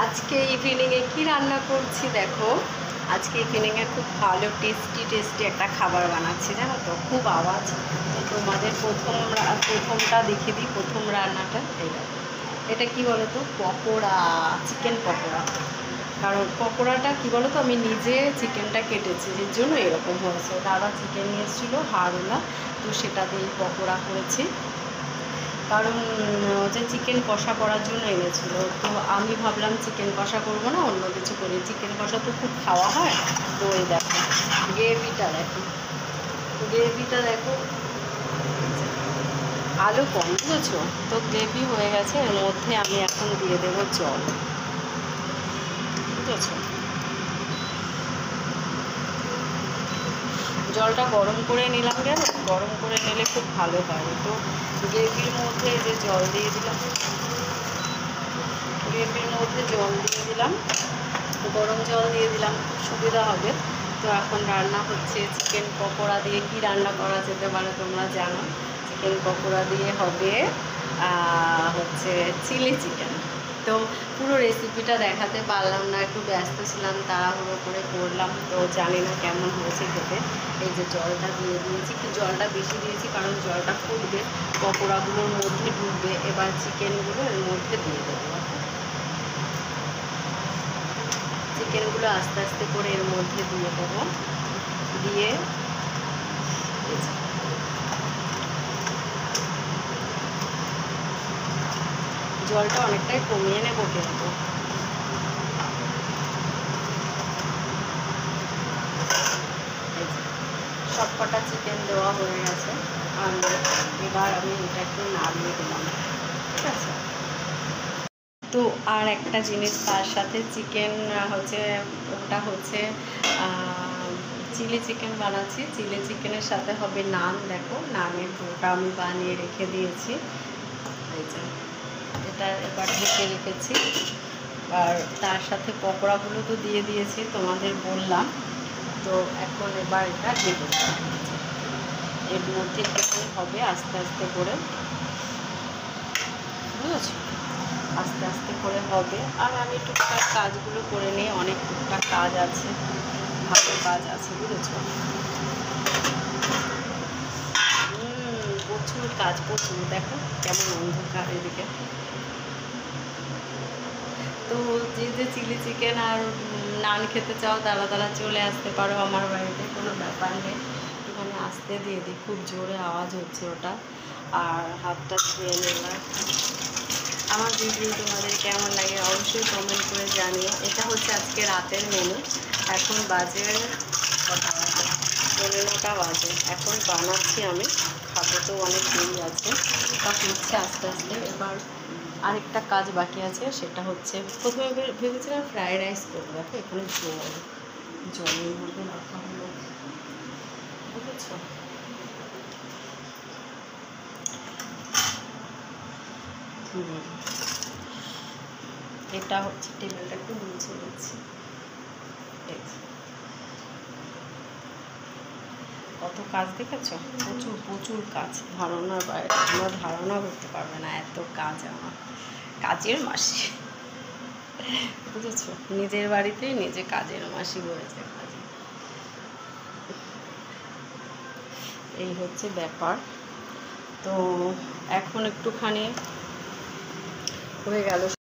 আজকে ইভিনিংয়ে কি রান্না করছি দেখো। আজকে ইভিনিংয়ে খুব ভালো টেস্টি একটা খাবার বানাচ্ছি, জানো তো। খুব আওয়াজ, তো তোমাদের প্রথমটা দেখে দিই। প্রথম রান্নাটা এটা কি বলো তো, পকোড়া, চিকেন পকোড়া। কারণ পকোড়াটা কি বলো তো, আমি নিজে চিকেনটা কেটেছি, এর জন্য এরকম হয়েছে। দাদা চিকেন নিয়ে এসেছিলো হাড়ওয়ালা, তো সেটা দিয়েই পকোড়া করেছি। কারণ যে চিকেন কষা করার জন্য এনেছিল, তো আমি ভাবলাম চিকেন কষা করবো না, অন্য কিছু করি। চিকেন কষা তো খুব খাওয়া হয়। তো এই দেখো গ্রেভিটা দেখো, আলু কম বুঝেছো তো, গ্রেভি হয়ে গেছে। এর মধ্যে আমি এখন দিয়ে দেবো জল, বুঝেছো। জলটা গরম করে নিলাম, কেন গরম করে নিলে খুব ভালো হয়। তো গ্রেভির মধ্যে যে জল দিয়ে দিলাম, গরম জল দিয়ে দিলাম, সুবিধা হবে। তো এখন রান্না হচ্ছে চিকেন পকোড়া দিয়ে। কি রান্না করা যেতে পারে তোমরা জানো? চিকেন পকোড়া দিয়ে হবে হচ্ছে চিলি চিকেন। তো পুরো রেসিপিটা দেখাতে পারলাম না, একটু ব্যস্ত ছিলাম, তাড়াহুড়ো করে করলাম। তো জানি না কেমন হয়েছে খেতে। এই যে জলটা দিয়ে দিয়েছি, একটু জলটা বেশি দিয়েছি কারণ জলটা ফুটবে, পকোড়াগুলোর মধ্যে ঢুকবে। এবার চিকেনগুলো এর মধ্যে দিয়ে দেবো। চিকেনগুলো আস্তে আস্তে করে এর মধ্যে দিয়ে দেবো, দিয়ে জলটা অনেকটাই কমিয়ে নেবো কিন্তু। সব কটা চিকেন দেওয়া হয়ে গেছে, আর এবার আমি এটা একটু নাড়িয়ে দিলাম, ঠিক আছে। তো আর একটা জিনিস তার সাথে চিকেন হচ্ছে, ওটা হচ্ছে চিলি চিকেন বানাচ্ছি। চিলি চিকেনের সাথে হবে নান। দেখো নানের ডোটা আমি বানিয়ে রেখে দিয়েছি, এই যে এটা এবার ঢেকে রেখেছি। আর তার সাথে পকোড়াগুলো তো দিয়ে দিয়েছি, তোমাদের বললাম। তো এখন এবার এটা ঢেকে এর মধ্যে একটুখানি হবে আস্তে আস্তে করে, বুঝেছো, আস্তে আস্তে করে হবে। আর আমি টুকটাক কাজগুলো করে নিই, অনেক টুকটাক কাজ আছে, ভালো কাজ আছে, বুঝেছো। প্রচুর কাজ, প্রচুর। দেখো কেমন অন্ধকার এদিকে। তো যে চিলি চিকেন আর নান খেতে চাও, তারা চলে আসতে পারো আমার বাড়িতে, কোনো ব্যাপার নেই। এখানে আসতে দিয়ে দিই, খুব জোরে আওয়াজ হচ্ছে ওটা। আর হাতটা ধুয়ে নিলাম। আমার ভিডিও তোমাদের কেমন লাগে অবশ্যই কমেন্ট করে জানিও। এটা হচ্ছে আজকে রাতের মেনু। এখন বাজে কটা বাজে, 11টা বাজে। এখন বানাচ্ছি আমি, খাবো তো অনেক দেরি আছে। তা হচ্ছে আস্তে আস্তে। এবার আরেকটা কাজ বাকি আছে, সেটা হচ্ছে প্রথমে ভেবেছিলাম ফ্রায়েড রাইস করবো। দেখো এখানে জলের মধ্যে রাখা হলো, বুঝেছো। এটা হচ্ছে, টেবিলটা একটু মুছে দিচ্ছি। কত কাজ দেখেছ, প্রচুর কাজ, ধারণার বাইরে। তোমরা ধারণা করতে পারবে না এত কাজ। আমার কাজের মাসি, বুঝেছো। নিজের বাড়িতেই নিজে কাজের মাসি বলেছে। এই হচ্ছে ব্যাপার। তো এখন একটুখানি হয়ে গেল।